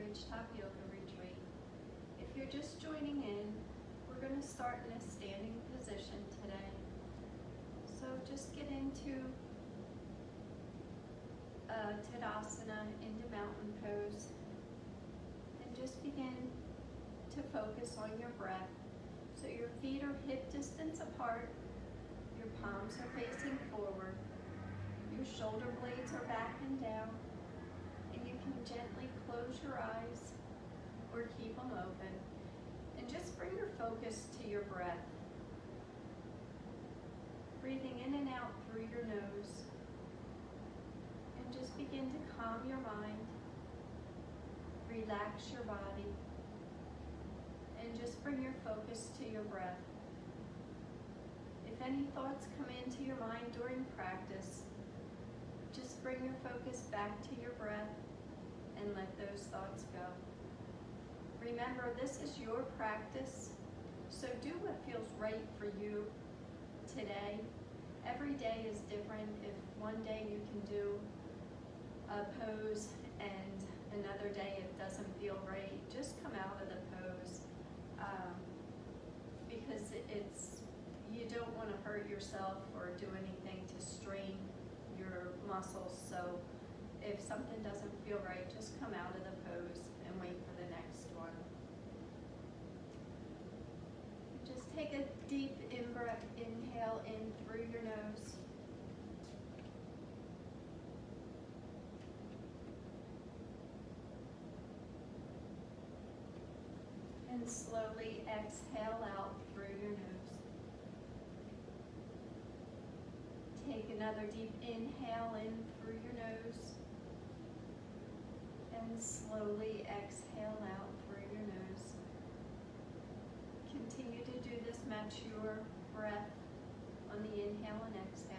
Ridgetop Yoga Retreat. If you're just joining in, we're going to start in a standing position today. So just get into Tadasana, into mountain pose, and just begin to focus on your breath. So your feet are hip distance apart, your palms are facing forward, your shoulder blades are back and down, and you can gently close your eyes or keep them open. And just bring your focus to your breath. Breathing in and out through your nose. And just begin to calm your mind. Relax your body. And just bring your focus to your breath. If any thoughts come into your mind during practice, just bring your focus back to your breath and let those thoughts go. Remember, this is your practice, so do what feels right for you today. Every day is different. If one day you can do a pose and another day it doesn't feel right, just come out of the pose because you don't want to hurt yourself or do anything to strain your muscles. So if something doesn't feel right, just come out of the pose and wait for the next one. Just take a deep in-breath, inhale in through your nose. And slowly exhale out through your nose. Take another deep inhale in through your nose. And slowly exhale out through your nose. Continue to do this, match your breath on the inhale and exhale.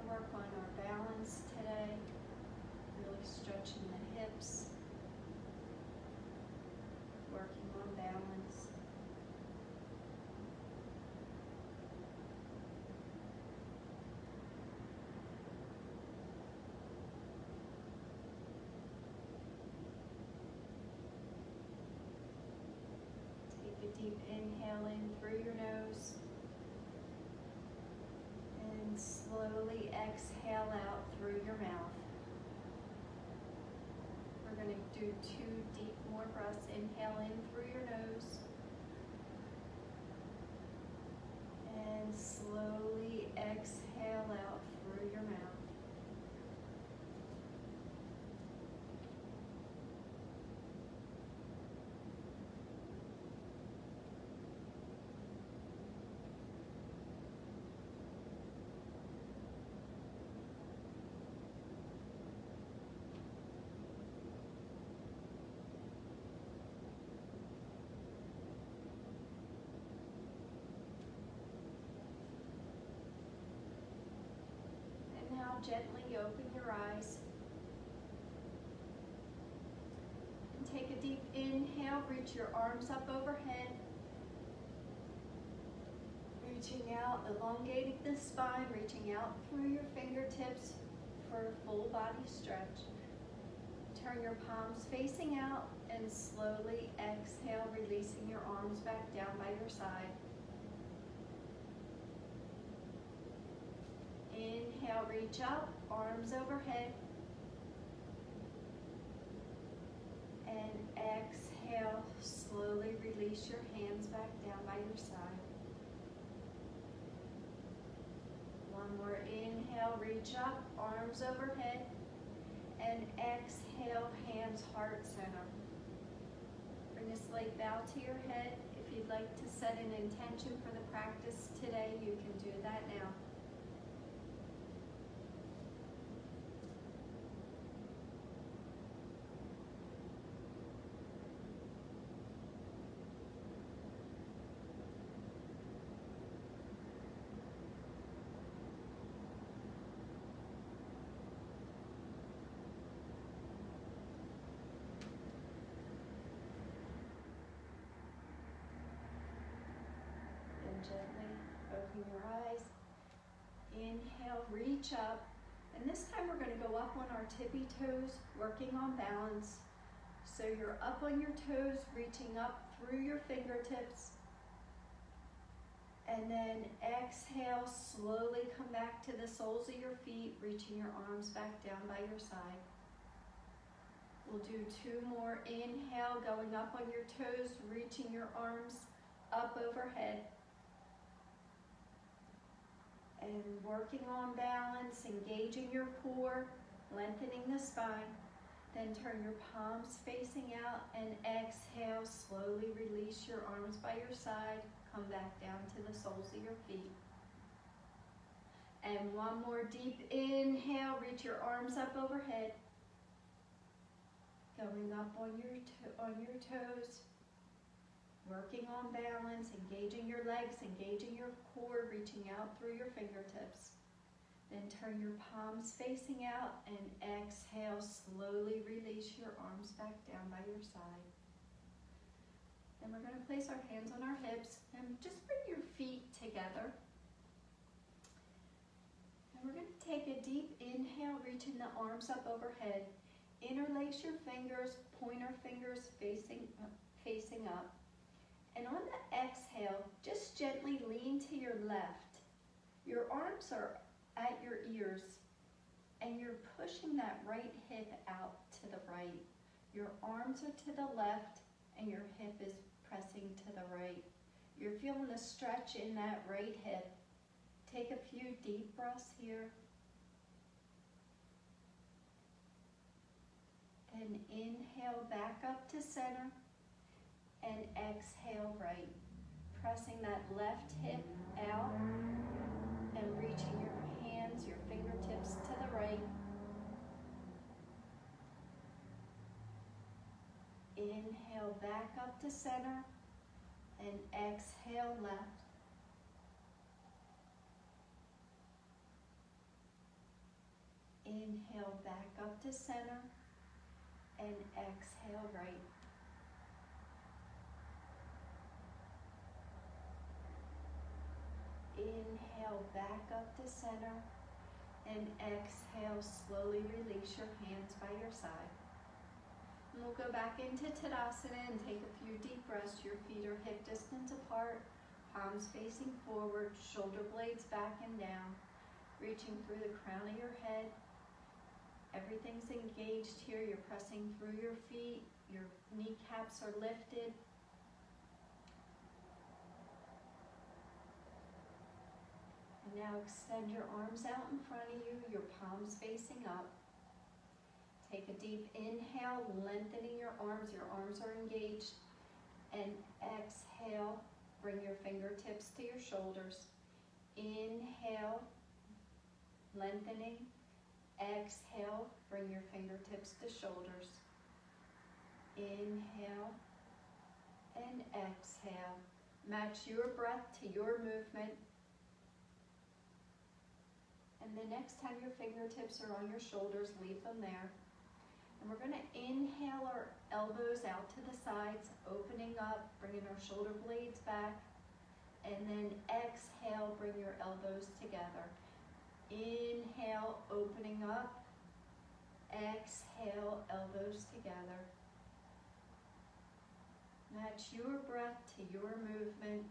Work on our balance today, really stretching the hips, working on balance. Take a deep inhale in through your nose. And slowly exhale out through your mouth. We're going to do 2 deep more breaths. Inhale in through your nose. And slowly exhale out through your mouth. Now gently open your eyes. And take a deep inhale, reach your arms up overhead. Reaching out, elongating the spine, reaching out through your fingertips for a full body stretch. Turn your palms facing out and slowly exhale, releasing your arms back down by your side. Inhale, reach up, arms overhead. And exhale, slowly release your hands back down by your side. One more inhale, reach up, arms overhead. And exhale, hands heart center. Bring a slight bow to your head. If you'd like to set an intention for the practice today, you can do that now. your eyes. Inhale, reach up. And this time we're going to go up on our tippy toes, working on balance. So you're up on your toes, reaching up through your fingertips. And then exhale, slowly come back to the soles of your feet, reaching your arms back down by your side. We'll do 2 more. Inhale, going up on your toes, reaching your arms up overhead. And working on balance, engaging your core, lengthening the spine. Then turn your palms facing out and exhale. Slowly release your arms by your side. Come back down to the soles of your feet. And 1 more deep inhale. Reach your arms up overhead. Going up on your toes. Working on balance, engaging your legs, engaging your core, reaching out through your fingertips. Then turn your palms facing out and exhale. Slowly release your arms back down by your side. Then we're going to place our hands on our hips and just bring your feet together. And we're going to take a deep inhale, reaching the arms up overhead. Interlace your fingers, pointer fingers facing up. And on the exhale, just gently lean to your left. Your arms are at your ears, and you're pushing that right hip out to the right. Your arms are to the left, and your hip is pressing to the right. You're feeling a stretch in that right hip. Take a few deep breaths here. Then inhale back up to center. And exhale right, pressing that left hip out and reaching your hands, your fingertips to the right. Inhale back up to center and exhale left. Inhale back up to center and exhale right. Inhale back up to center and exhale, slowly release your hands by your side. And we'll go back into Tadasana and take a few deep breaths. Your feet are hip distance apart, palms facing forward, shoulder blades back and down, reaching through the crown of your head. Everything's engaged here. You're pressing through your feet, your kneecaps are lifted. Now extend your arms out in front of you, your palms facing up. Take a deep inhale, lengthening your arms are engaged. And exhale, bring your fingertips to your shoulders. Inhale, lengthening. Exhale, bring your fingertips to shoulders. Inhale and exhale. Match your breath to your movement. And the next time your fingertips are on your shoulders, leave them there. And we're going to inhale our elbows out to the sides, opening up, bringing our shoulder blades back. And then exhale, bring your elbows together. Inhale, opening up. Exhale, elbows together. Match your breath to your movement.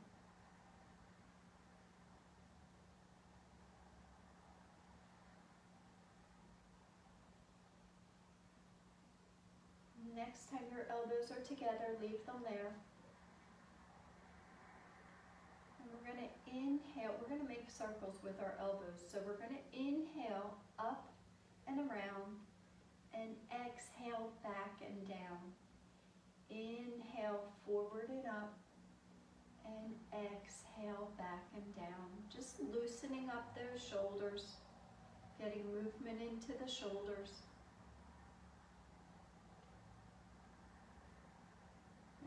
Next time your elbows are together, leave them there. And we're going to inhale. We're going to make circles with our elbows. So we're going to inhale up and around and exhale back and down. Inhale forward and up and exhale back and down. Just loosening up those shoulders, getting movement into the shoulders.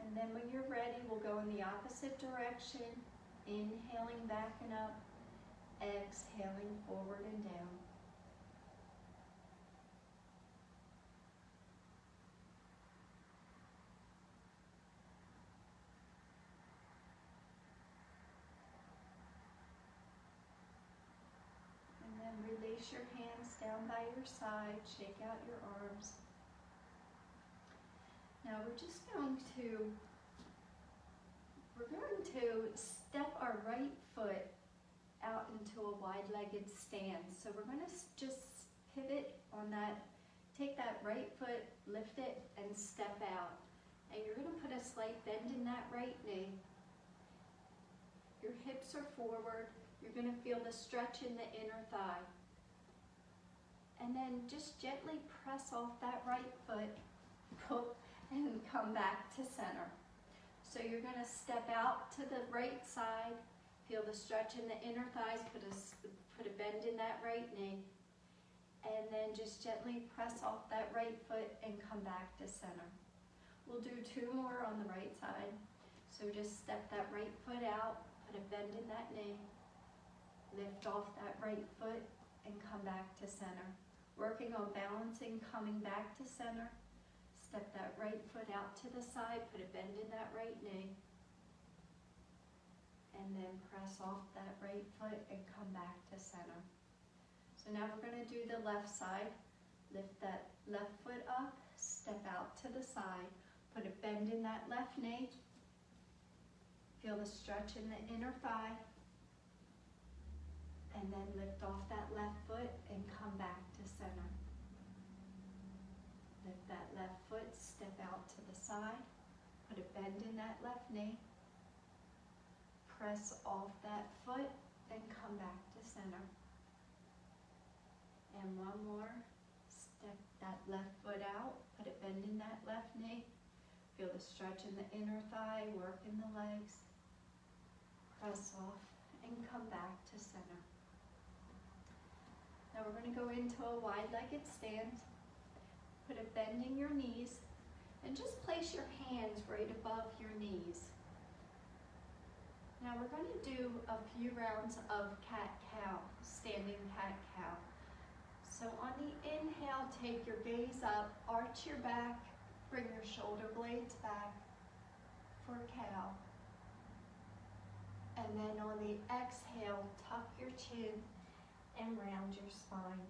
And then when you're ready, we'll go in the opposite direction, inhaling back and up, exhaling forward and down. place your hands down by your side, shake out your arms. Now we're going to step our right foot out into a wide-legged stance. So we're going to just pivot on that, take that right foot, lift it, and step out. And you're going to put a slight bend in that right knee. Your hips are forward. You're going to feel the stretch in the inner thigh. And then just gently press off that right foot and come back to center. So you're going to step out to the right side, feel the stretch in the inner thighs, put a bend in that right knee, and then just gently press off that right foot and come back to center. We'll do 2 more on the right side. So just step that right foot out, put a bend in that knee, lift off that right foot, and come back to center. Working on balancing, coming back to center. Step that right foot out to the side, put a bend in that right knee, and then press off that right foot and come back to center. So now we're going to do the left side. Lift that left foot up, step out to the side, put a bend in that left knee, feel the stretch in the inner thigh, and then lift off that left foot and come back to center. Lift that left foot, step out to the side, put a bend in that left knee, press off that foot and come back to center. And 1 more, step that left foot out, put a bend in that left knee, feel the stretch in the inner thigh, work in the legs, press off and come back to center. Now we're going to go into a wide-legged stance. Put a bend in your knees and just place your hands right above your knees. Now we're going to do a few rounds of cat-cow, standing cat-cow. So on the inhale, take your gaze up, arch your back, bring your shoulder blades back for cow. And then on the exhale, tuck your chin and round your spine.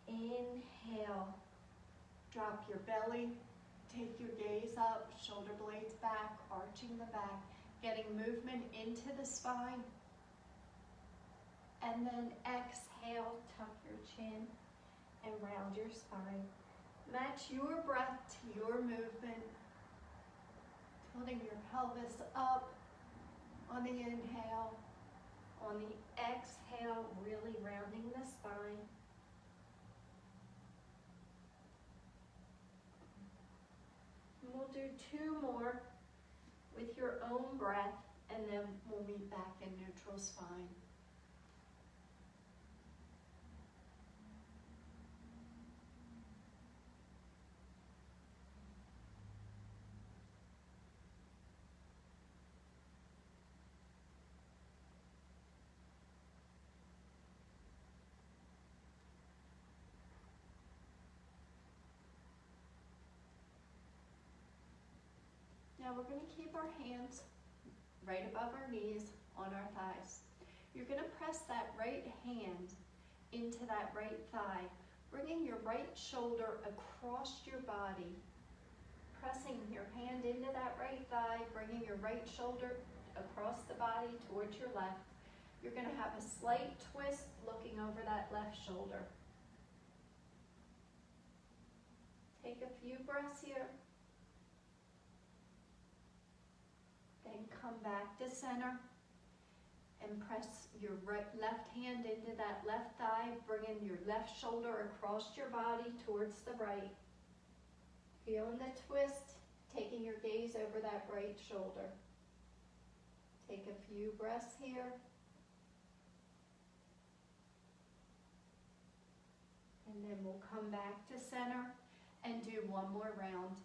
Inhale, drop your belly, take your gaze up, shoulder blades back, arching the back, getting movement into the spine. And then exhale, tuck your chin and round your spine. Match your breath to your movement, tilting your pelvis up on the inhale. On the exhale, really rounding the spine. And we'll do 2 more with your own breath, and then we'll meet back in neutral spine. Now we're going to keep our hands right above our knees on our thighs. You're going to press that right hand into that right thigh, bringing your right shoulder across your body, pressing your hand into that right thigh, bringing your right shoulder across the body towards your left. You're going to have a slight twist looking over that left shoulder. Take a few breaths here. Then come back to center and press your left hand into that left thigh, bringing your left shoulder across your body towards the right. Feeling the twist, taking your gaze over that right shoulder. Take a few breaths here. And then we'll come back to center and do 1 more round.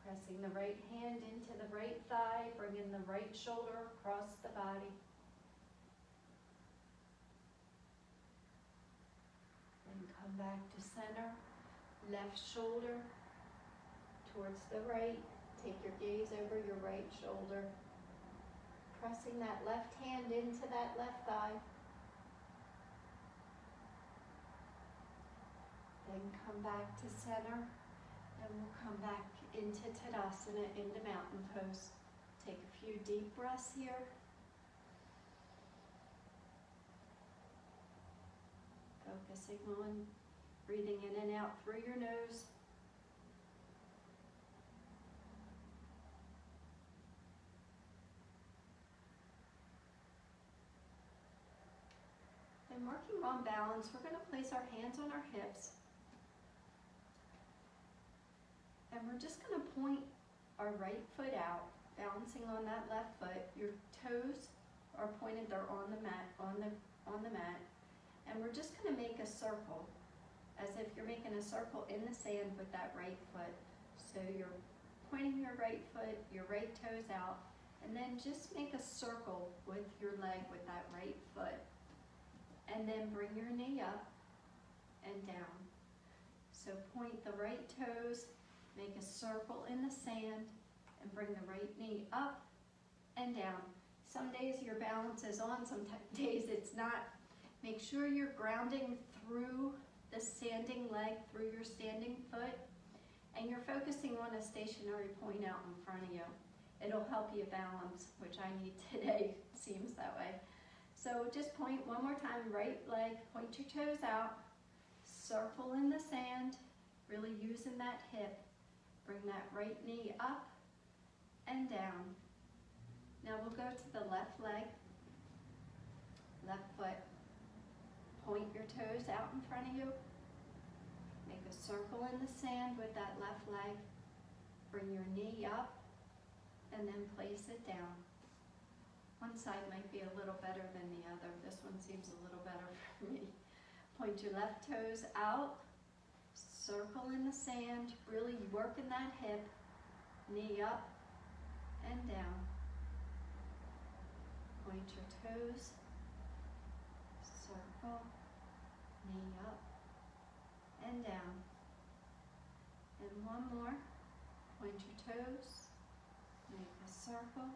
Pressing the right hand into the right thigh, bringing the right shoulder across the body. Then come back to center, left shoulder towards the right. Take your gaze over your right shoulder. Pressing that left hand into that left thigh. Then come back to center, and we'll come back into Tadasana, into mountain pose. Take a few deep breaths here. Focusing on breathing in and out through your nose. And working on balance, we're going to place our hands on our hips. And we're just going to point our right foot out, balancing on that left foot. Your toes are pointed, they're on the mat, on the mat. And we're just going to make a circle, as if you're making a circle in the sand with that right foot. So you're pointing your right foot, your right toes out, and then just make a circle with your leg with that right foot. And then bring your knee up and down. So point the right toes, make a circle in the sand, and bring the right knee up and down. Some days your balance is on, some days it's not. Make sure you're grounding through the standing leg, through your standing foot, and you're focusing on a stationary point out in front of you. It'll help you balance, which I need today, seems that way. So just point one more time, right leg, point your toes out, circle in the sand, really using that hip. Bring that right knee up and down. Now we'll go to the left leg, left foot. Point your toes out in front of you. Make a circle in the sand with that left leg. Bring your knee up and then place it down. One side might be a little better than the other. This one seems a little better for me. Point your left toes out, circle in the sand, really working that hip, knee up and down. Point your toes, circle, knee up and down. And one more. Point your toes, make a circle,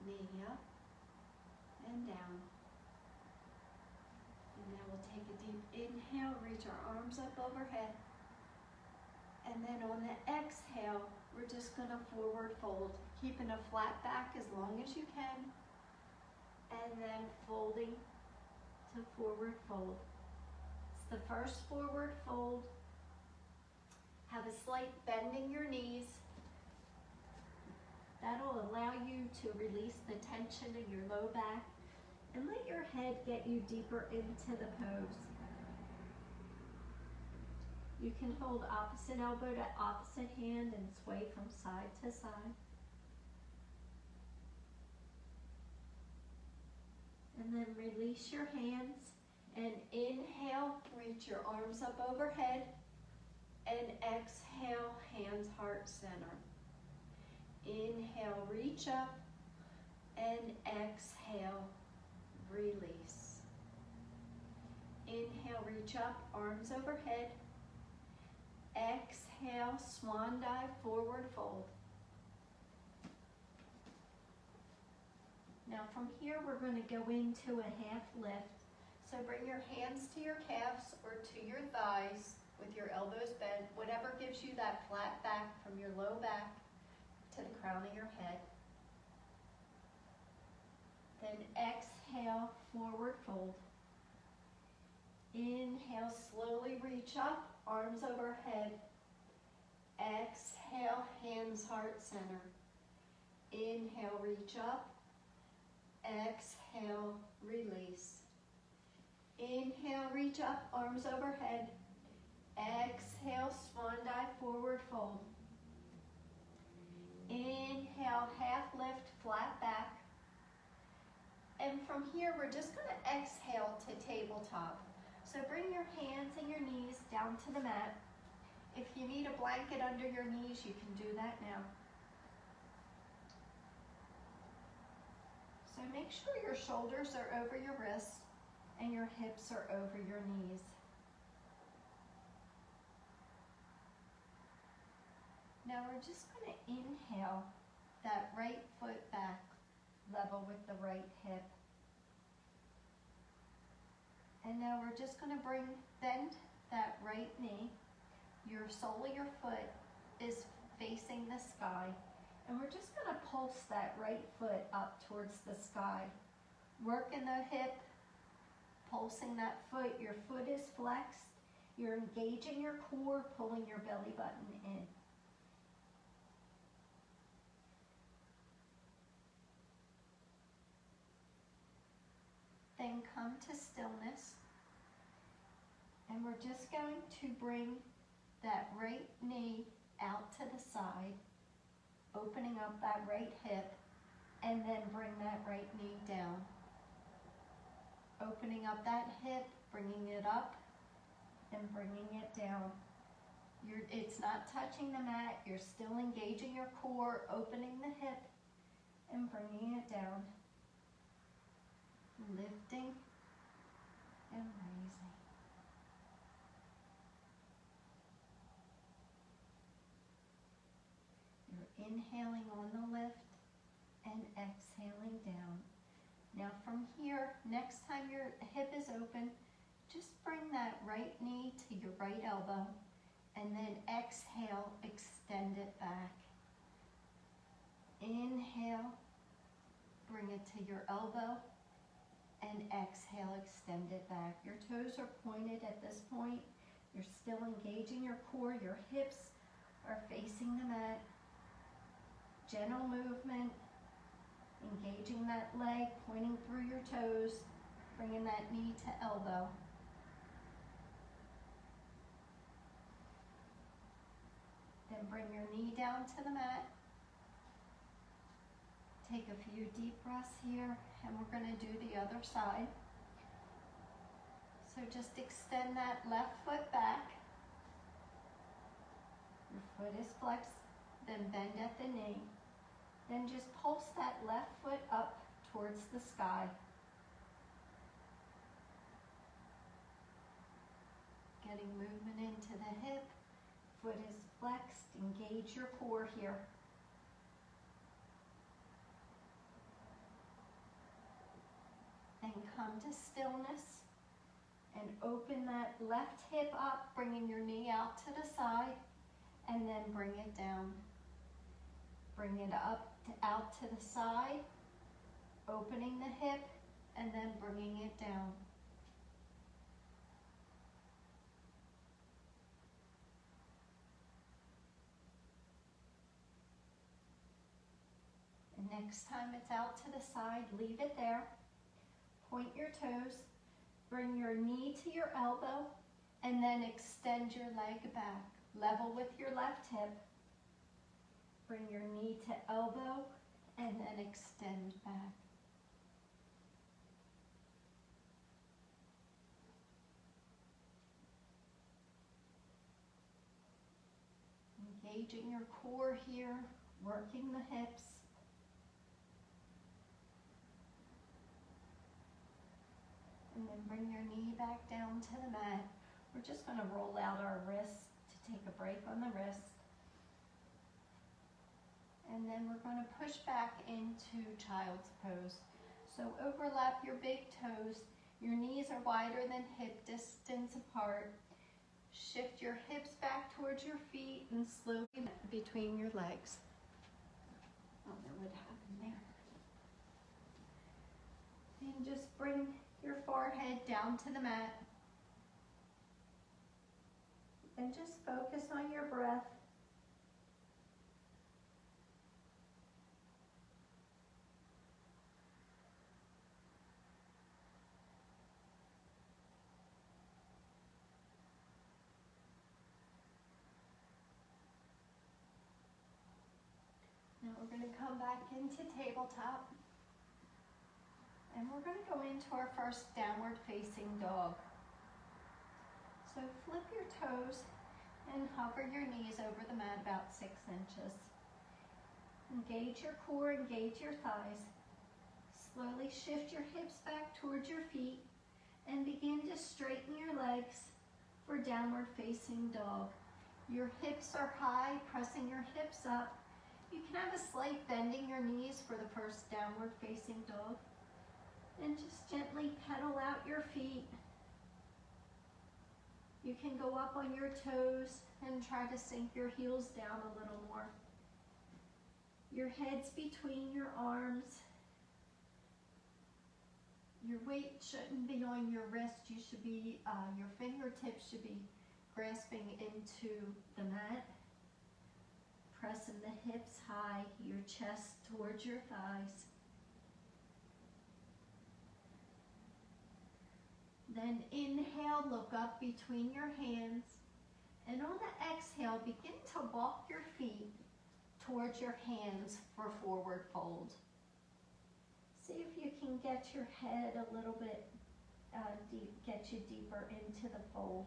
knee up and down. And now we'll take a deep inhale, reach our arms up overhead. And then on the exhale, we're just going to forward fold, keeping a flat back as long as you can. And then folding to forward fold. It's the first forward fold. Have a slight bend in your knees. That'll allow you to release the tension in your low back and let your head get you deeper into the pose. You can hold opposite elbow to opposite hand and sway from side to side. And then release your hands and inhale, reach your arms up overhead, and exhale, hands heart center. Inhale, reach up, and exhale, release. Inhale, reach up, arms overhead. Exhale, swan dive, forward fold. Now from here, we're going to go into a half lift. So bring your hands to your calves or to your thighs with your elbows bent, whatever gives you that flat back from your low back to the crown of your head. Then exhale, forward fold. Inhale, slowly reach up, arms overhead. Exhale, hands heart center. Inhale, reach up. Exhale, release. Inhale, reach up, arms overhead. Exhale, swan dive, forward fold. Inhale, half lift, flat back. And from here, we're just going to exhale to tabletop. So bring your hands and your knees down to the mat. If you need a blanket under your knees, you can do that now. So make sure your shoulders are over your wrists and your hips are over your knees. Now we're just going to inhale that right foot back level with the right hip. And now we're just going to bend that right knee. Your sole of your foot is facing the sky. And we're just going to pulse that right foot up towards the sky. Working the hip, pulsing that foot. Your foot is flexed. You're engaging your core, pulling your belly button in. Then come to stillness. And we're just going to bring that right knee out to the side, opening up that right hip, and then bring that right knee down. Opening up that hip, bringing it up, and bringing it down. It's not touching the mat. You're still engaging your core, opening the hip, and bringing it down. Lifting and raising. You're inhaling on the lift and exhaling down. Now from here, next time your hip is open, just bring that right knee to your right elbow and then exhale, extend it back. Inhale, bring it to your elbow and exhale, extend it back. Your toes are pointed at this point. You're still engaging your core. Your hips are facing the mat. Gentle movement. Engaging that leg, pointing through your toes, bringing that knee to elbow. Then bring your knee down to the mat. Take a few deep breaths here, and we're going to do the other side. So just extend that left foot back. Your foot is flexed, then bend at the knee. Then just pulse that left foot up towards the sky. Getting movement into the hip. Foot is flexed. Engage your core here. Then come to stillness and open that left hip up, bringing your knee out to the side, and then bring it down. Bring it up out to the side, opening the hip, and then bringing it down. And next time it's out to the side, leave it there. Point your toes, bring your knee to your elbow, and then extend your leg back. Level with your left hip. Bring your knee to elbow and then extend back. Engaging your core here, working the hips. And then bring your knee back down to the mat. We're just going to roll out our wrists to take a break on the wrist. And then we're going to push back into child's pose. So overlap your big toes. Your knees are wider than hip distance apart. Shift your hips back towards your feet and slowly between your legs. I don't know what happened there. And just bring your forehead down to the mat. And just focus on your breath. Now we're going to come back into tabletop. And we're going to go into our first downward facing dog. So flip your toes and hover your knees over the mat about 6 inches. Engage your core, engage your thighs. Slowly shift your hips back towards your feet and begin to straighten your legs for downward facing dog. Your hips are high, pressing your hips up. You can have a slight bending your knees for the first downward facing dog. And just gently pedal out your feet. You can go up on your toes and try to sink your heels down a little more. Your head's between your arms. Your weight shouldn't be on your wrist. You should be, your fingertips should be grasping into the mat. Pressing the hips high, your chest towards your thighs. Then inhale, look up between your hands. And on the exhale, begin to walk your feet towards your hands for forward fold. See if you can get your head a little bit deep, get you deeper into the fold.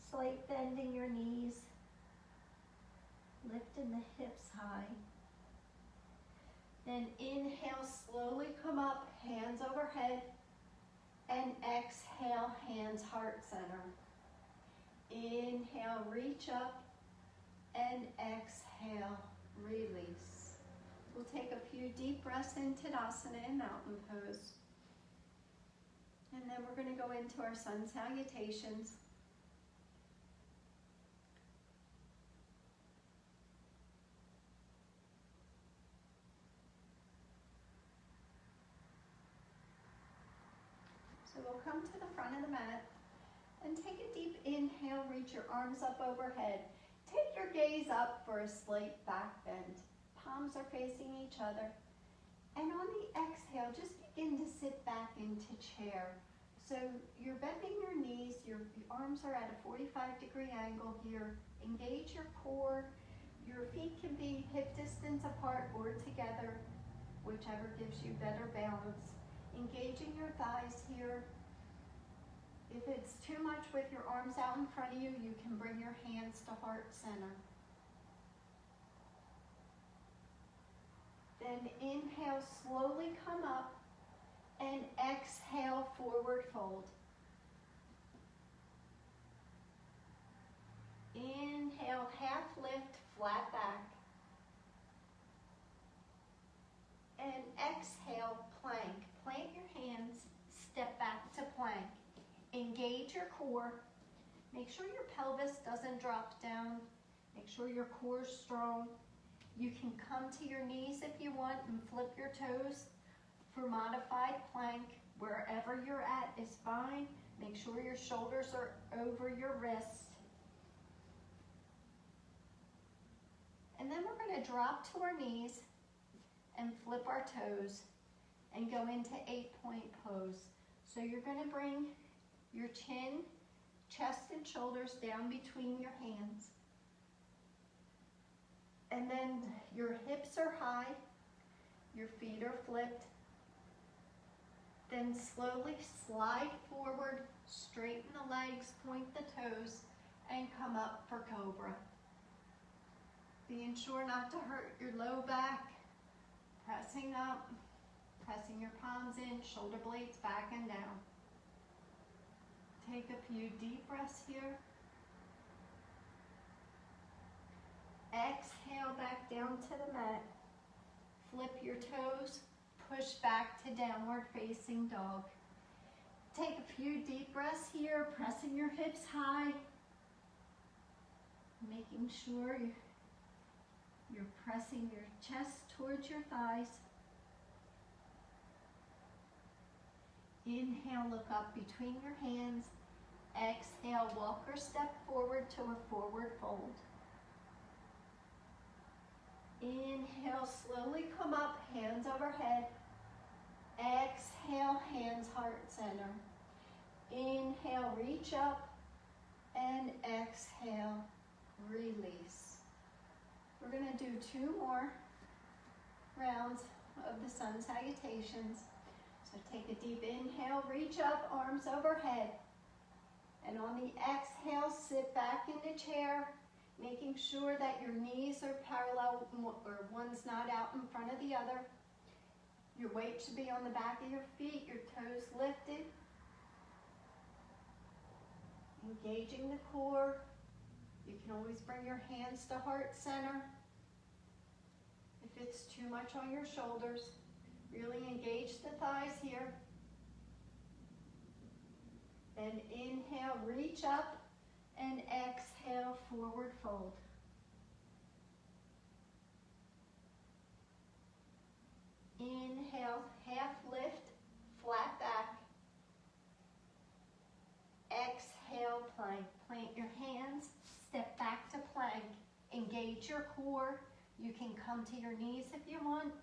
Slight bend in your knees, lifting the hips high. Then inhale, slowly come up, hands overhead, and exhale, hands heart center. Inhale, reach up, and exhale, release. We'll take a few deep breaths in Tadasana and Mountain Pose. And then we're going to go into our sun salutations. So we'll come to the front of the mat and take a deep inhale, reach your arms up overhead. Take your gaze up for a slight back bend. Palms are facing each other. And on the exhale, just begin to sit back into chair. So you're bending your knees, your arms are at a 45-degree angle here. Engage your core. Your feet can be hip distance apart or together, whichever gives you better balance. Engaging your thighs here. If it's too much with your arms out in front of you, you can bring your hands to heart center. Then inhale, slowly come up, and exhale, forward fold. Inhale, half lift, flat back. And exhale, plank. Plant your hands, step back to plank. Engage your core. Make sure your pelvis doesn't drop down. Make sure your core is strong. You can come to your knees if you want and flip your toes for modified plank. Wherever you're at is fine. Make sure your shoulders are over your wrist. And then we're going to drop to our knees and flip our toes and go into 8-point pose. So you're going to bring your chin, chest, and shoulders down between your hands. And then your hips are high, your feet are flipped. Then slowly slide forward, straighten the legs, point the toes, and come up for Cobra. Being sure not to hurt your low back, pressing up, pressing your palms in, shoulder blades back and down. Take a few deep breaths here. Exhale back down to the mat. Flip your toes, push back to downward facing dog. Take a few deep breaths here, pressing your hips high. Making sure you're pressing your chest towards your thighs. Inhale, look up between your hands. Exhale, walk or step forward to a forward fold. Inhale, slowly come up, hands overhead. Exhale, hands heart center. Inhale, reach up, and exhale, release. We're going to do 2 more rounds of the sun salutations. So take a deep inhale, reach up, arms overhead. And on the exhale, sit back in the chair, making sure that your knees are parallel or one's not out in front of the other. Your weight should be on the back of your feet, your toes lifted. Engaging the core. You can always bring your hands to heart center. If it's too much on your shoulders, really engage the thighs here. Then inhale, reach up, and exhale, forward fold. Inhale, half lift, flat back. Exhale, plank. Plant your hands, step back to plank. Engage your core. You can come to your knees if you want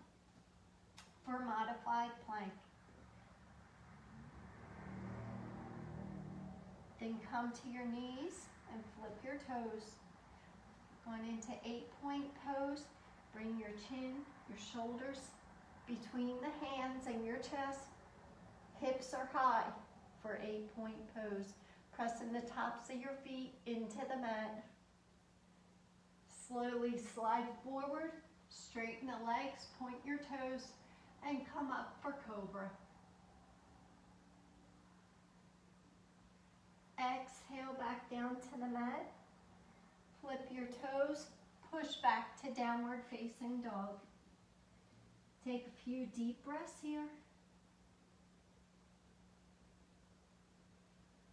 for modified plank. Then come to your knees and flip your toes. Going into 8-point pose. Bring your chin, your shoulders between the hands and your chest. Hips are high for 8-point pose. Pressing the tops of your feet into the mat. Slowly slide forward, straighten the legs, point your toes, and come up for cobra. Exhale back down to the mat. Flip your toes, push back to downward facing dog. Take a few deep breaths here.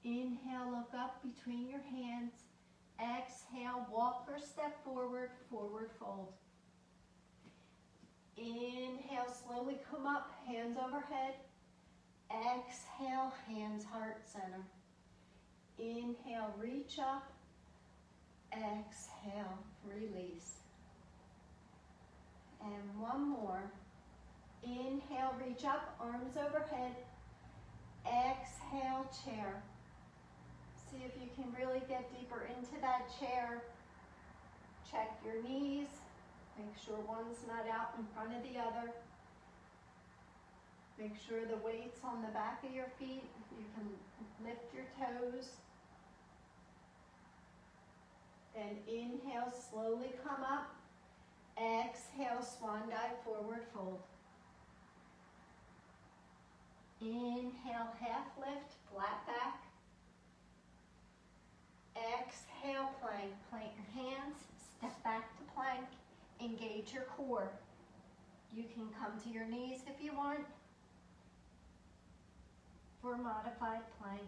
Inhale, look up between your hands. Exhale, walk or step forward, forward fold. Inhale, slowly come up, hands overhead. Exhale, hands heart center. Inhale, reach up. Exhale, release. And one more. Inhale, reach up, arms overhead. Exhale, chair. See if you can really get deeper into that chair. Check your knees. Make sure one's not out in front of the other. Make sure the weight's on the back of your feet. You can lift your toes. Then inhale, slowly come up. Exhale, swan dive, forward fold. Inhale, half lift, flat back. Exhale, plank. Plant your hands, step back to plank. Engage your core. You can come to your knees if you want for modified plank.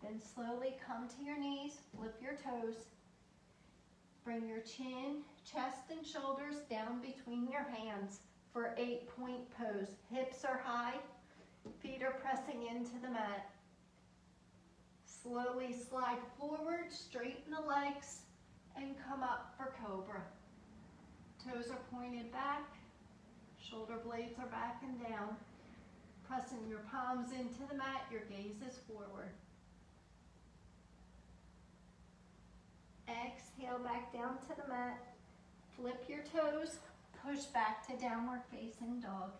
Then slowly come to your knees, flip your toes. Bring your chin, chest, and shoulders down between your hands for 8-point pose. Hips are high, feet are pressing into the mat. Slowly slide forward, straighten the legs, and come up for cobra. Toes are pointed back, shoulder blades are back and down. Pressing your palms into the mat, your gaze is forward. Exhale back down to the mat. Flip your toes, push back to downward facing dog.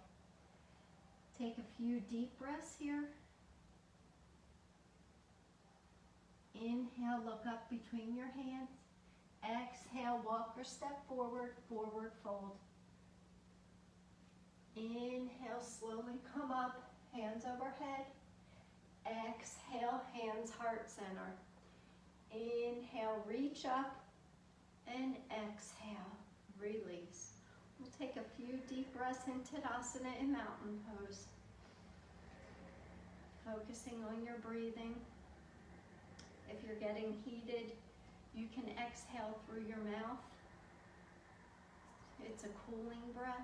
Take a few deep breaths here. Inhale, look up between your hands. Exhale, walk or step forward, forward fold. Inhale, slowly come up, hands overhead. Exhale, hands heart center. Inhale, reach up, and exhale, release. We'll take a few deep breaths in Tadasana in mountain pose. Focusing on your breathing. If you're getting heated, you can exhale through your mouth. It's a cooling breath.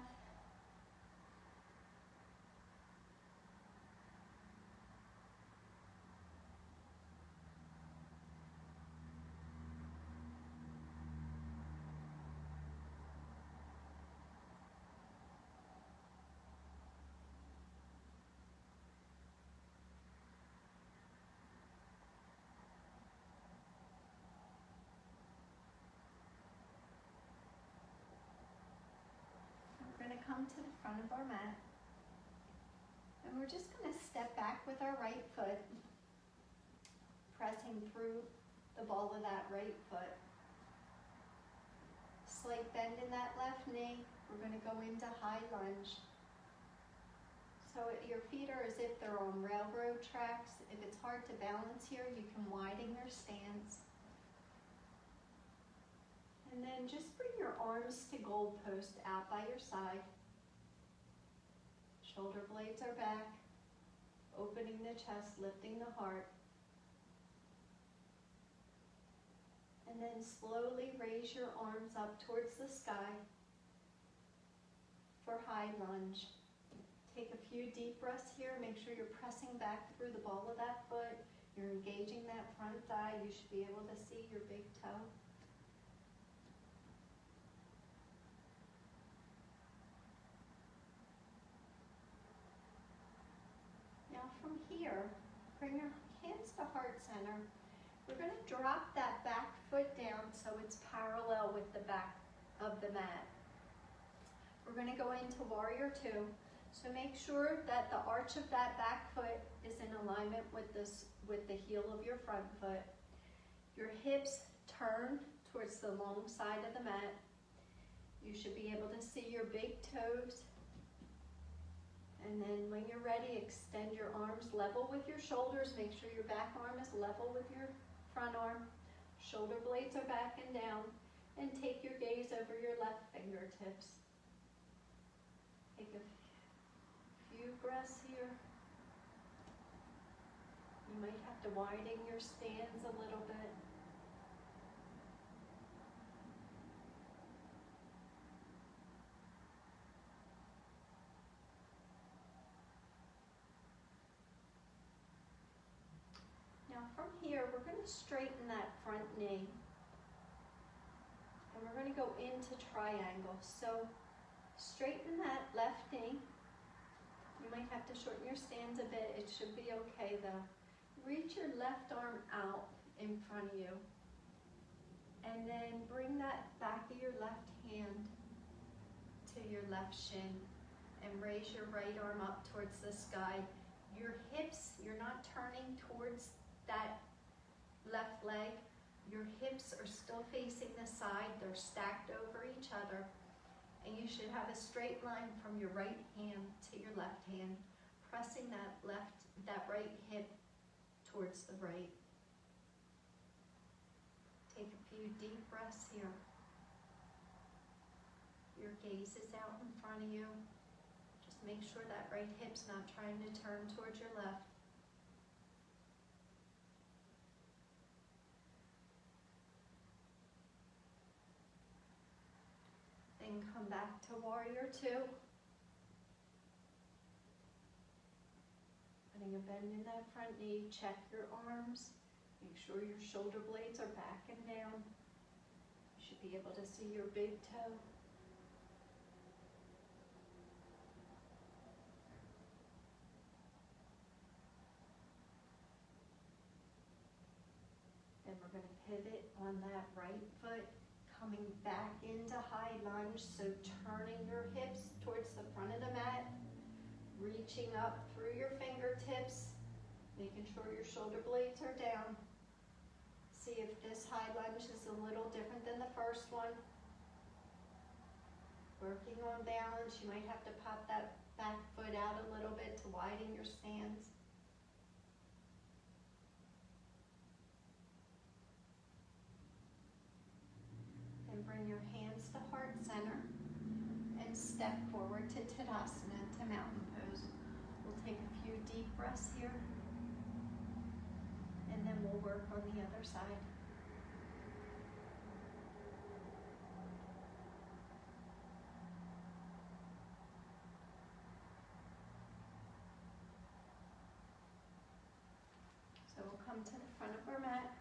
We're going to come to the front of our mat. And we're just going to step back with our right foot, pressing through the ball of that right foot. Slight bend in that left knee. We're going to go into high lunge. So your feet are as if they're on railroad tracks. If it's hard to balance here, you can widen your stance. And then just bring your arms to goalpost out by your side. Shoulder blades are back. opening the chest, lifting the heart. And then slowly raise your arms up towards the sky for high lunge. Take a few deep breaths here. Make sure you're pressing back through the ball of that foot. You're engaging that front thigh. You should be able to see your big toe. Now from here, bring your hands to heart center. We're going to drop that back foot down so it's parallel with the back of the mat. We're going to go into warrior two. So make sure that the arch of that back foot is in alignment with the heel of your front foot. Your hips turn towards the long side of the mat. You should be able to see your big toes. And then when you're ready, extend your arms level with your shoulders. Make sure your back arm is level with your front arm. Shoulder blades are back and down. And take your gaze over your left fingertips. Take a few breaths here. You might have to widen your stance a little bit. Now from here, we're going to straighten that front knee. And we're going to go into triangle. So straighten that left knee. You might have to shorten your stance a bit. It should be okay though. Reach your left arm out in front of you. And then bring that back of your left hand to your left shin. And raise your right arm up towards the sky. Your hips, you're not turning towards that left leg. Your hips are still facing the side. They're stacked over each other. And you should have a straight line from your right hand to your left hand, pressing that right hip towards the right. Take a few deep breaths here. Your gaze is out in front of you. Just make sure that right hip's not trying to turn towards your left. Then come back to warrior two. Putting a bend in that front knee, check your arms. Make sure your shoulder blades are back and down. You should be able to see your big toe. Then we're going to pivot on that right foot, coming back into high lunge. So turning your hips towards the front of the mat, reaching up through your fingertips, making sure your shoulder blades are down. See if this high lunge is a little different than the first one. Working on balance, you might have to pop that back foot out a little bit to widen your stance. Then bring your hands to heart center and step forward to Tadasana, to mountain pose. We'll take a few deep breaths here. And then we'll work on the other side. So we'll come to the front of our mat.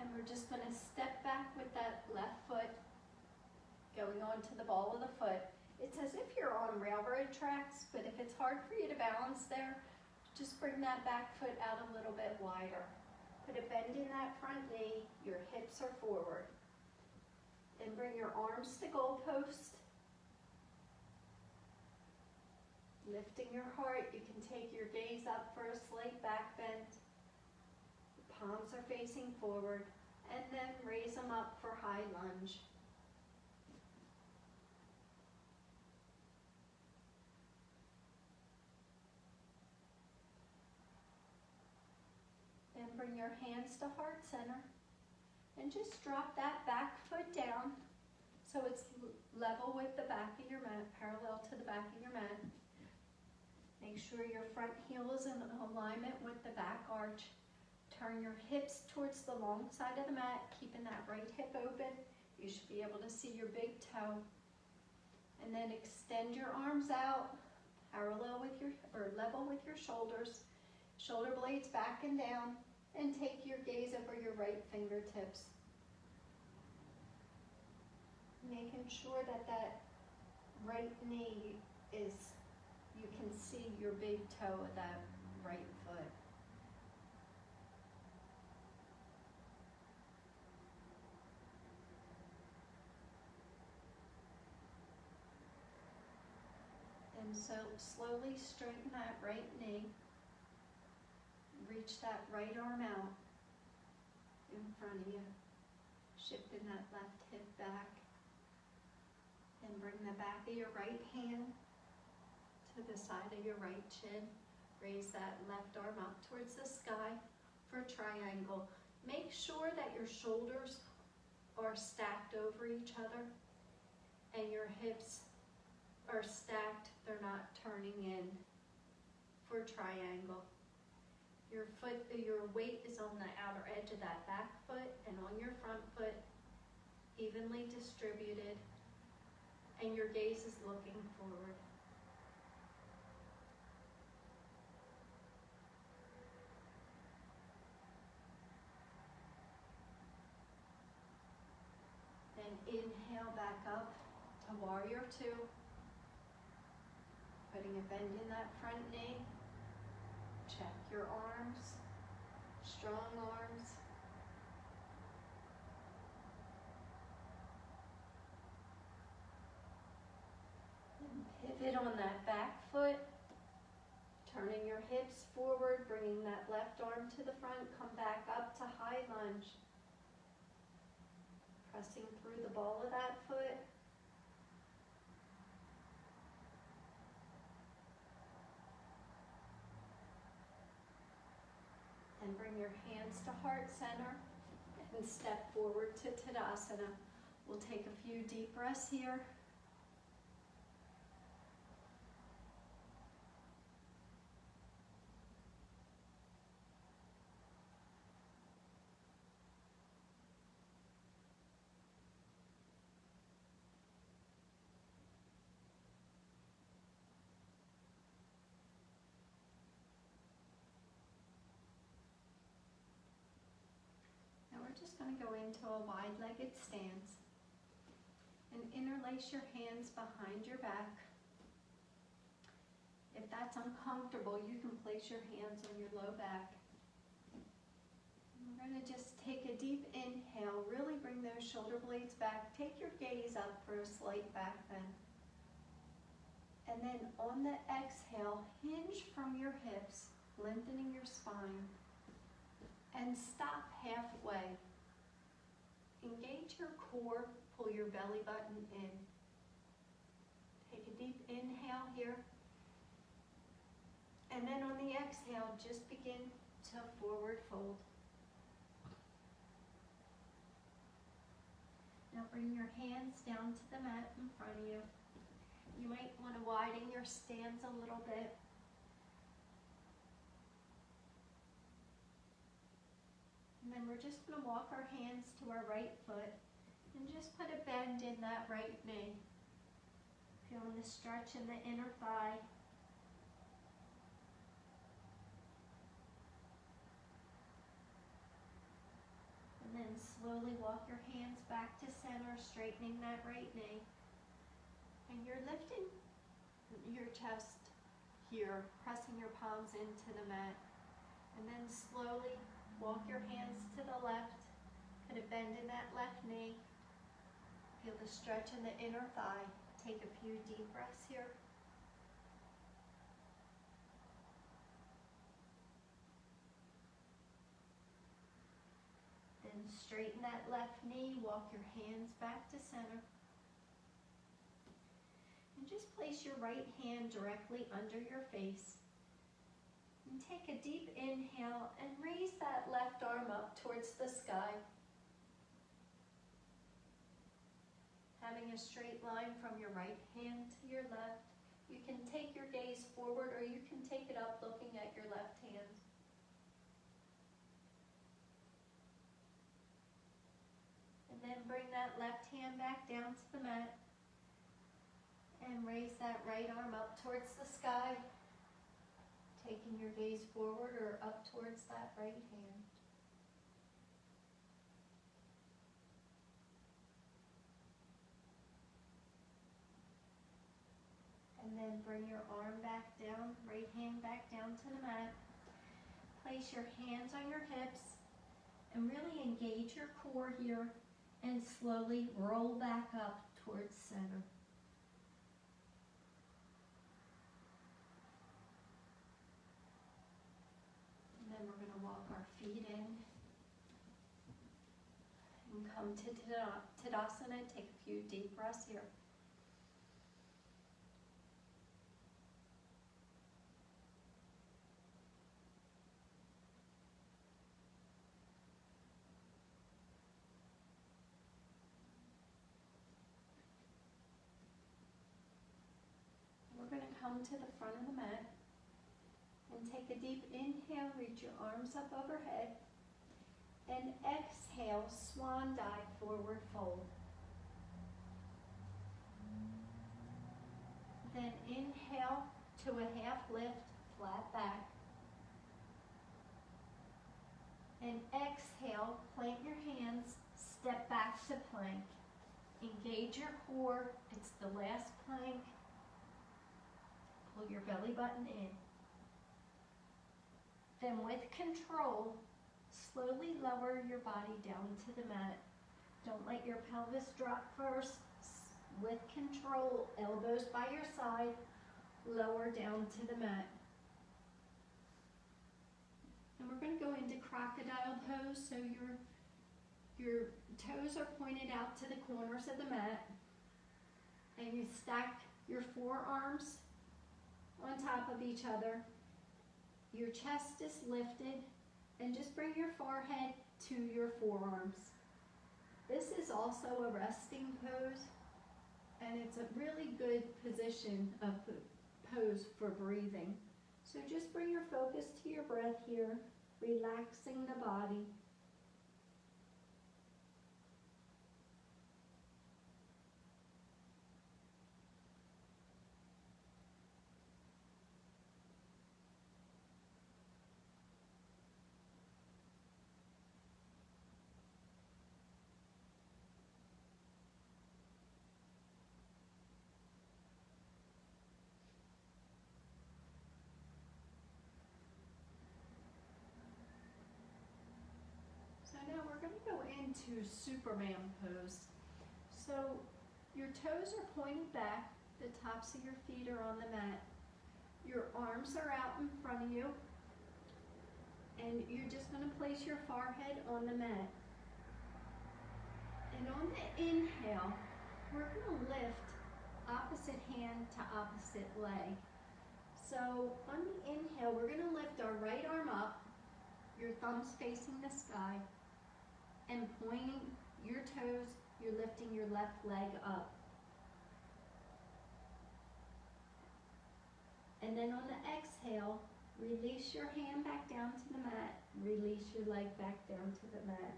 And we're just going to step back with that left foot, going onto the ball of the foot. It's as if you're on railroad tracks, but if it's hard for you to balance there, just bring that back foot out a little bit wider. Put a bend in that front knee, your hips are forward. Then bring your arms to goalpost. Lifting your heart, you can take your gaze up for a slight back bend. The palms are facing forward, and then raise them up for high lunge. Then bring your hands to heart center and just drop that back foot down so it's level with the back of your mat, parallel to the back of your mat. Make sure your front heel is in alignment with the back arch. Turn your hips towards the long side of the mat, keeping that right hip open. You should be able to see your big toe. And then extend your arms out, parallel with your, or level with your shoulders. Shoulder blades back and down, and take your gaze over your right fingertips. Making sure that that right knee is, you can see your big toe of that right foot. And so slowly straighten that right knee. Reach that right arm out in front of you. Shifting that left hip back. And bring the back of your right hand to the side of your right shin. Raise that left arm up towards the sky for triangle. Make sure that your shoulders are stacked over each other and your hips are stacked, they're not turning in for triangle. Your weight is on the outer edge of that back foot and on your front foot, evenly distributed, and your gaze is looking forward. Then inhale back up to warrior two. Putting a bend in that front knee. Check your arms, strong arms. And pivot on that back foot. Turning your hips forward, bringing that left arm to the front. Come back up to high lunge. Pressing through the ball of that foot. And bring your hands to heart center and step forward to Tadasana. We'll take a few deep breaths here. Just going to go into a wide-legged stance and interlace your hands behind your back. If that's uncomfortable, you can place your hands on your low back. We're going to just take a deep inhale, really bring those shoulder blades back. Take your gaze up for a slight back bend. And then on the exhale, hinge from your hips, lengthening your spine. And stop halfway. Engage your core, pull your belly button in. Take a deep inhale here. And then on the exhale, just begin to forward fold. Now bring your hands down to the mat in front of you. You might want to widen your stance a little bit. And then we're just going to walk our hands to our right foot and just put a bend in that right knee. Feeling the stretch in the inner thigh. And then slowly walk your hands back to center, straightening that right knee. And you're lifting your chest here, pressing your palms into the mat. And then slowly walk your hands to the left, put a bend in that left knee. Feel the stretch in the inner thigh. Take a few deep breaths here. Then straighten that left knee, walk your hands back to center. And just place your right hand directly under your face. And take a deep inhale and raise that left arm up towards the sky. Having a straight line from your right hand to your left, You can take your gaze forward or you can take it up looking at your left hand. And then bring that left hand back down to the mat and raise that right arm up towards the sky, taking your gaze forward or up towards that right hand. And then bring your arm back down, right hand back down to the mat. Place your hands on your hips and really engage your core here and slowly roll back up towards center. And then we're going to walk our feet in and come to Tadasana. Take a few deep breaths here. We're going to come to the front of the mat and take a deep inhale, reach your arms up overhead, and exhale, swan dive, forward fold. Then inhale to a half lift, flat back. And exhale, plant your hands, step back to plank. Engage your core, it's the last plank. Pull your belly button in. Then with control, slowly lower your body down to the mat. Don't let your pelvis drop first. With control, elbows by your side, lower down to the mat. And we're going to go into crocodile pose, so your toes are pointed out to the corners of the mat. And you stack your forearms on top of each other. Your chest is lifted, and just bring your forehead to your forearms. This is also a resting pose, and it's a really good position of pose for breathing. So just bring your focus to your breath here, relaxing the body. So now we're going to go into Superman pose. So your toes are pointed back, the tops of your feet are on the mat. Your arms are out in front of you, and you're just going to place your forehead on the mat. And on the inhale, we're going to lift opposite hand to opposite leg. So on the inhale, we're going to lift our right arm up, your thumbs facing the sky, and pointing your toes, you're lifting your left leg up. And then on the exhale, release your hand back down to the mat, release your leg back down to the mat.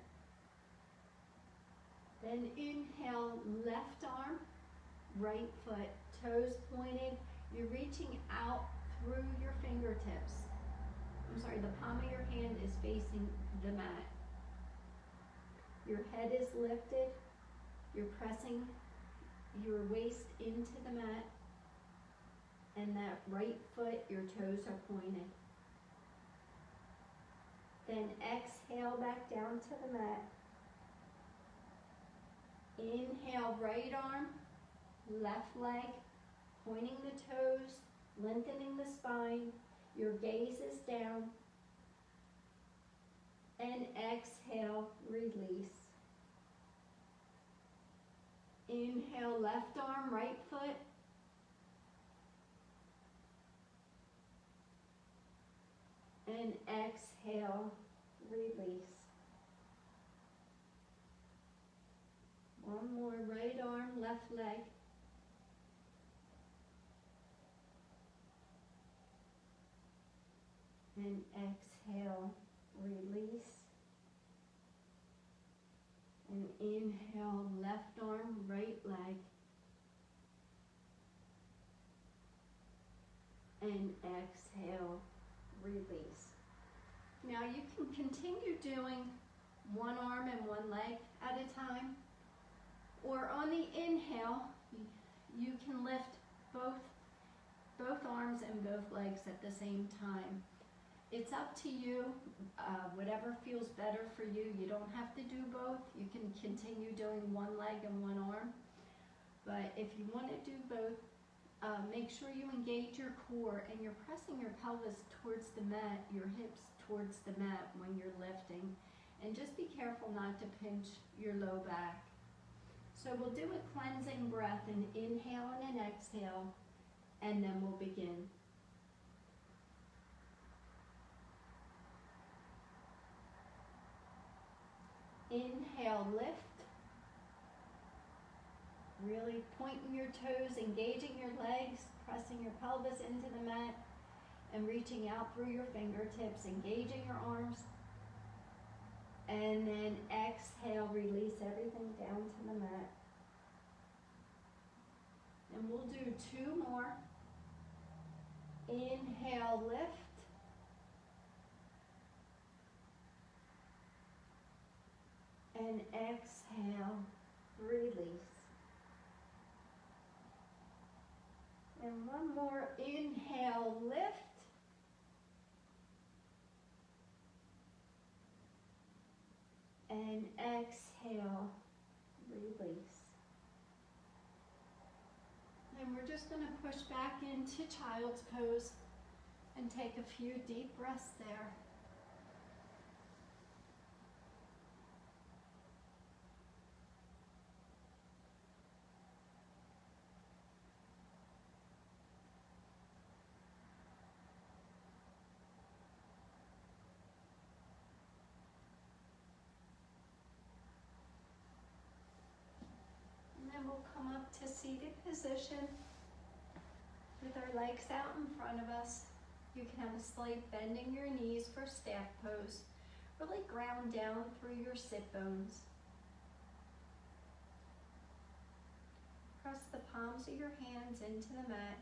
Then inhale, left arm, right foot, toes pointed. You're reaching out through your fingertips. The palm of your hand is facing the mat. Your head is lifted. You're pressing your waist into the mat. And that right foot, your toes are pointed. Then exhale back down to the mat. Inhale, right arm, left leg, pointing the toes, lengthening the spine. Your gaze is down. And exhale, release. Inhale, left arm, right foot. And exhale, release. One more, right arm, left leg. And exhale, release. And inhale, left arm, right leg. And exhale, release. Now you can continue doing one arm and one leg at a time, or on the inhale, you can lift both arms and both legs at the same time. It's up to you, whatever feels better for you. You don't have to do both. You can continue doing one leg and one arm. But if you want to do both, make sure you engage your core and you're pressing your pelvis towards the mat, your hips towards the mat when you're lifting. And just be careful not to pinch your low back. So we'll do a cleansing breath, an inhale and an exhale, and then we'll begin. Inhale, lift. Really pointing your toes, engaging your legs, pressing your pelvis into the mat, and reaching out through your fingertips, engaging your arms. And then exhale, release everything down to the mat. And we'll do two more. Inhale, lift. And exhale, release. And one more. Inhale, lift. And exhale, release. And we're just going to push back into child's pose and take a few deep breaths there. And then we'll come up to seated position with our legs out in front of us. You can have a slight bend in your knees for staff pose. Really ground down through your sit bones. Press the palms of your hands into the mat.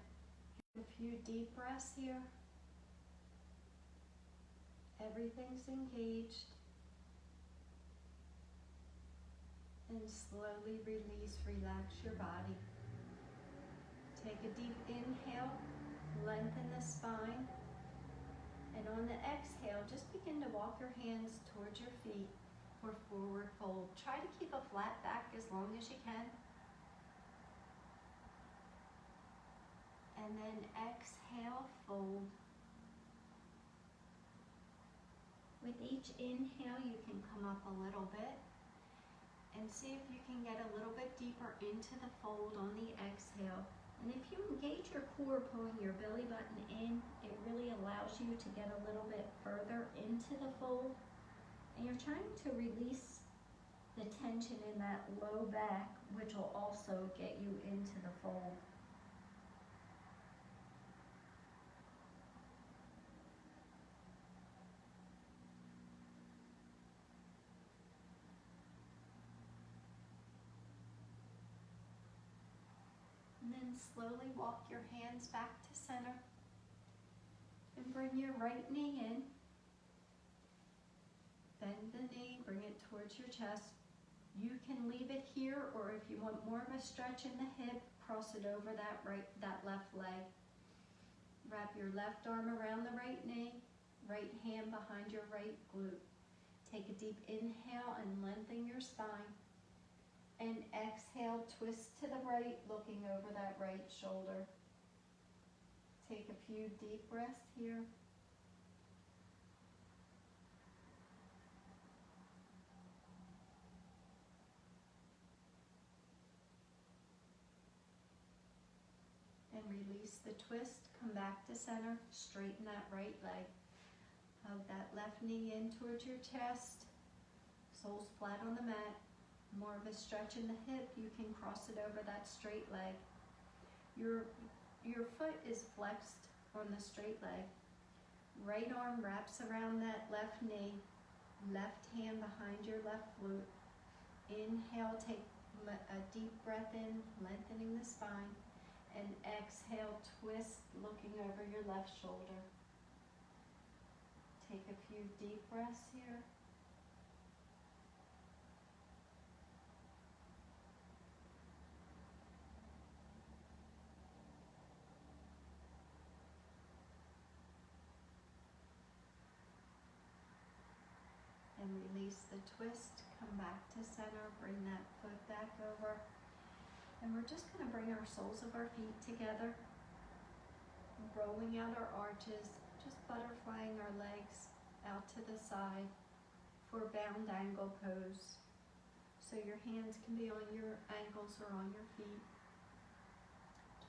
A few deep breaths here. Everything's engaged. And slowly release, relax your body. Take a deep inhale, lengthen the spine. And on the exhale, just begin to walk your hands towards your feet for forward fold. Try to keep a flat back as long as you can. And then exhale, fold. With each inhale, you can come up a little bit and see if you can get a little bit deeper into the fold on the exhale. And if you engage your core, pulling your belly button in, it really allows you to get a little bit further into the fold. And you're trying to release the tension in that low back, which will also get you into the fold. And then slowly walk your hands back to center and bring your right knee in. Bend the knee, bring it towards your chest. You can leave it here, or if you want more of a stretch in the hip, cross it over that left leg. Wrap your left arm around the right knee, right hand behind your right glute. Take a deep inhale and lengthen your spine. And exhale, twist to the right, looking over that right shoulder. Take a few deep breaths here. And release the twist, come back to center, straighten that right leg. Hug that left knee in towards your chest, soles flat on the mat. More of a stretch in the hip, you can cross it over that straight leg. Your foot is flexed on the straight leg. Right arm wraps around that left knee, left hand behind your left glute. Inhale, take a deep breath in, lengthening the spine, and exhale, twist, looking over your left shoulder. Take a few deep breaths here. And release the twist, come back to center, bring that foot back over. And we're just going to bring our soles of our feet together, rolling out our arches, just butterflying our legs out to the side for bound angle pose. So your hands can be on your ankles or on your feet.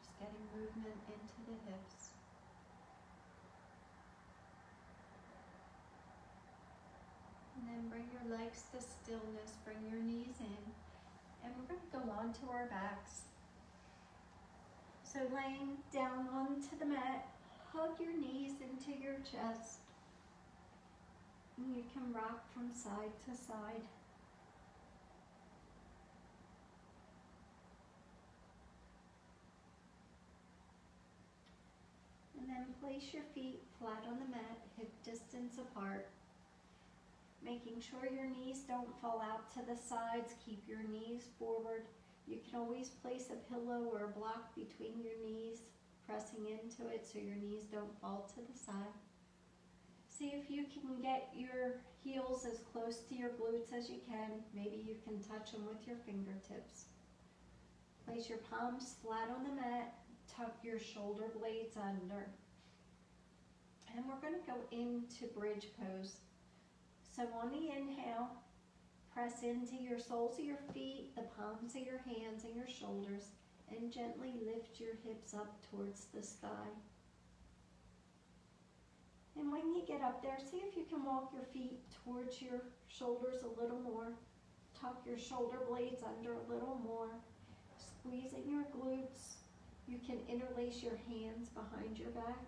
Just getting movement into the hips. And then bring your legs to stillness, bring your knees in, and we're going to go onto our backs. So laying down onto the mat, hug your knees into your chest. And you can rock from side to side. And then place your feet flat on the mat, hip distance apart. Making sure your knees don't fall out to the sides. Keep your knees forward. You can always place a pillow or a block between your knees, pressing into it so your knees don't fall to the side. See if you can get your heels as close to your glutes as you can. Maybe you can touch them with your fingertips. Place your palms flat on the mat. Tuck your shoulder blades under. And we're going to go into bridge pose. So on the inhale, press into your soles of your feet, the palms of your hands and your shoulders, and gently lift your hips up towards the sky. And when you get up there, see if you can walk your feet towards your shoulders a little more. Tuck your shoulder blades under a little more. Squeezing your glutes. You can interlace your hands behind your back.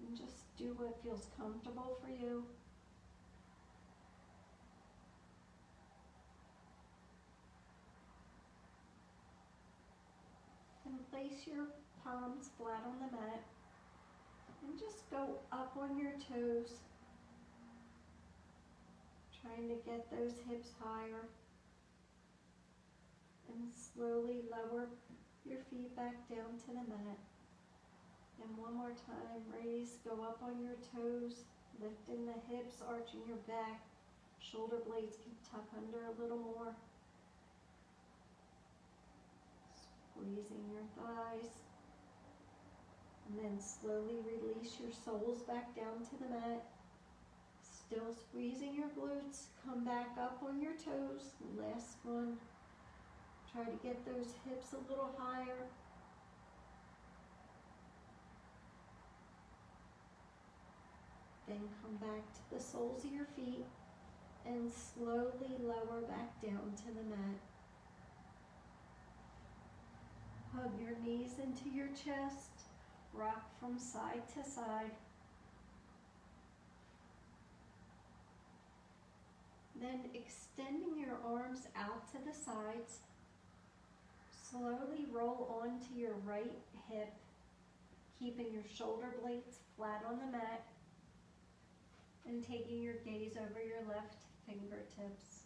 And just do what feels comfortable for you. And place your palms flat on the mat. And just go up on your toes. Trying to get those hips higher. And slowly lower your feet back down to the mat. And one more time, raise, go up on your toes, lifting the hips, arching your back. Shoulder blades can tuck under a little more. Squeezing your thighs. And then slowly release your soles back down to the mat. Still squeezing your glutes. Come back up on your toes. Last one. Try to get those hips a little higher. Then come back to the soles of your feet and slowly lower back down to the mat. Hug your knees into your chest. Rock from side to side. Then extending your arms out to the sides. Slowly roll onto your right hip, keeping your shoulder blades flat on the mat and taking your gaze over your left fingertips.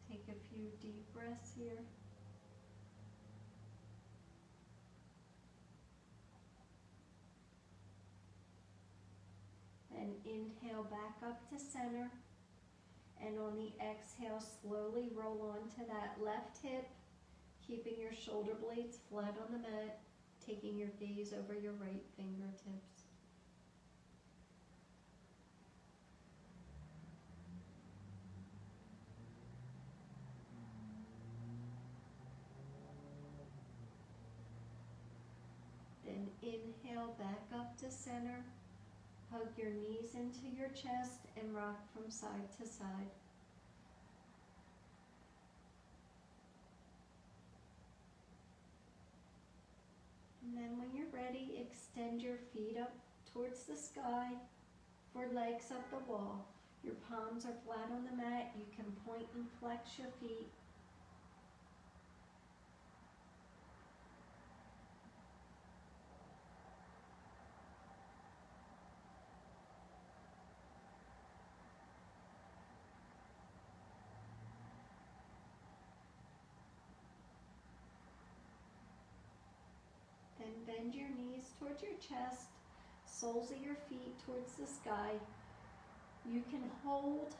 Take a few deep breaths here. And inhale back up to center. And on the exhale, slowly roll onto that left hip, keeping your shoulder blades flat on the mat, taking your gaze over your right fingertips. Then inhale back up to center. Hug your knees into your chest and rock from side to side. And then when you're extend your feet up towards the sky or legs up the wall. Your palms are flat on the mat. You can point and flex your feet. Then bend your knees towards your chest, soles of your feet towards the sky. You can hold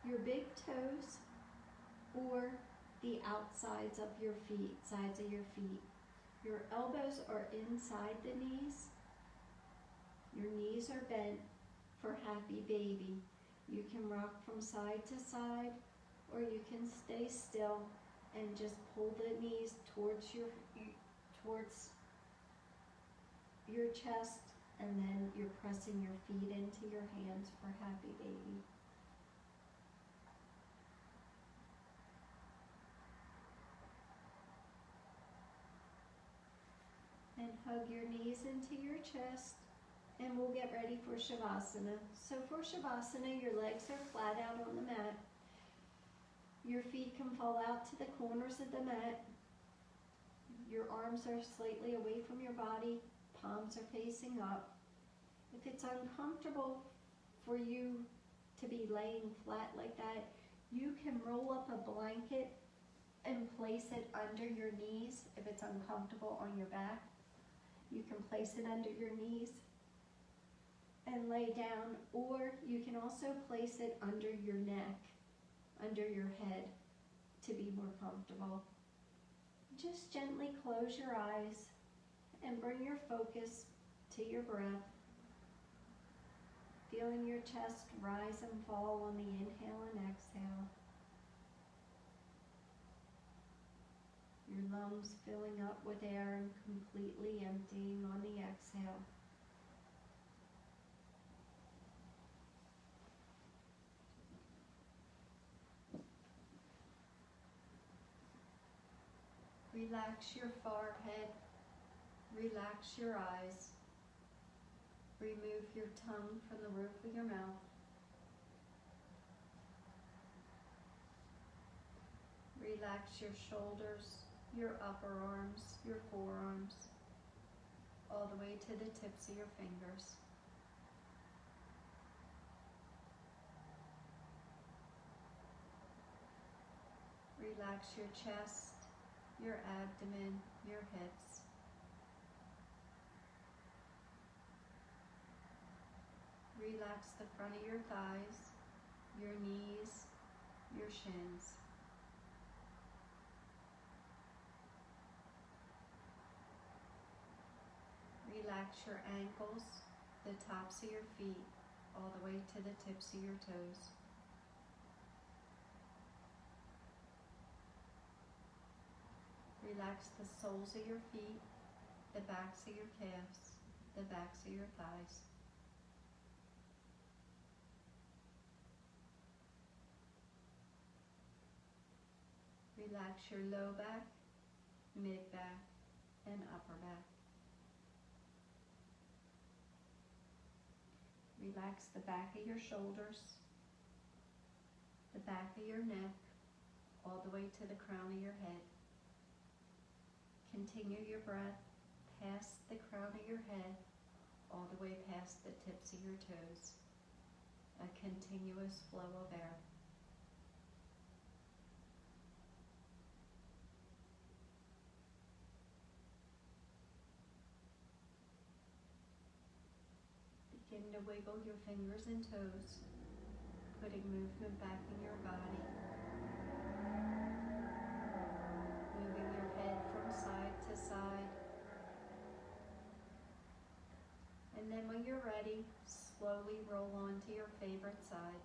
your big toes or the outsides of your feet, sides of your feet. Your elbows are inside the knees. Your knees are bent for happy baby. You can rock from side to side, or you can stay still and just pull the knees towards your chest, and then you're pressing your feet into your hands for happy baby. And hug your knees into your chest, and we'll get ready for Shavasana. So for Shavasana, your legs are flat out on the mat. Your feet can fall out to the corners of the mat. Your arms are slightly away from your body. Palms are facing up. If it's uncomfortable for you to be laying flat like that, you can roll up a blanket and place it under your knees. If it's uncomfortable on your back, you can place it under your knees and lay down, or you can also place it under your neck, under your head, to be more comfortable. Just gently close your eyes and bring your focus to your breath. Feeling your chest rise and fall on the inhale and exhale. Your lungs filling up with air and completely emptying on the exhale. Relax your forehead. Relax your eyes. Remove your tongue from the roof of your mouth. Relax your shoulders, your upper arms, your forearms, all the way to the tips of your fingers. Relax your chest, your abdomen, your hips. Relax the front of your thighs, your knees, your shins. Relax your ankles, the tops of your feet, all the way to the tips of your toes. Relax the soles of your feet, the backs of your calves, the backs of your thighs. Relax your low back, mid back, and upper back. Relax the back of your shoulders, the back of your neck, all the way to the crown of your head. Continue your breath past the crown of your head, all the way past the tips of your toes. A continuous flow of air. Begin to wiggle your fingers and toes, putting movement back in your body. Moving your head from side to side. And then when you're ready, slowly roll on to your favorite side.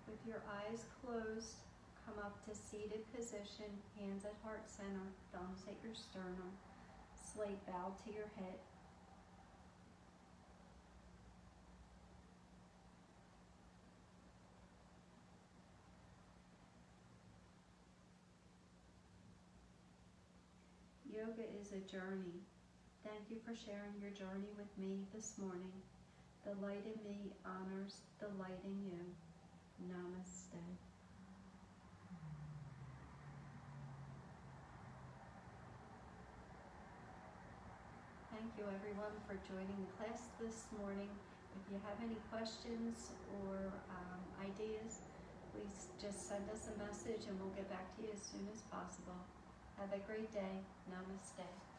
With your eyes closed, come up to seated position, hands at heart center, thumbs at your sternum, slight bow to your head. Yoga is a journey. Thank you for sharing your journey with me this morning. The light in me honors the light in you. Namaste. Thank you everyone for joining the class this morning. If you have any questions or ideas, please just send us a message and we'll get back to you as soon as possible. Have a great day. Namaste.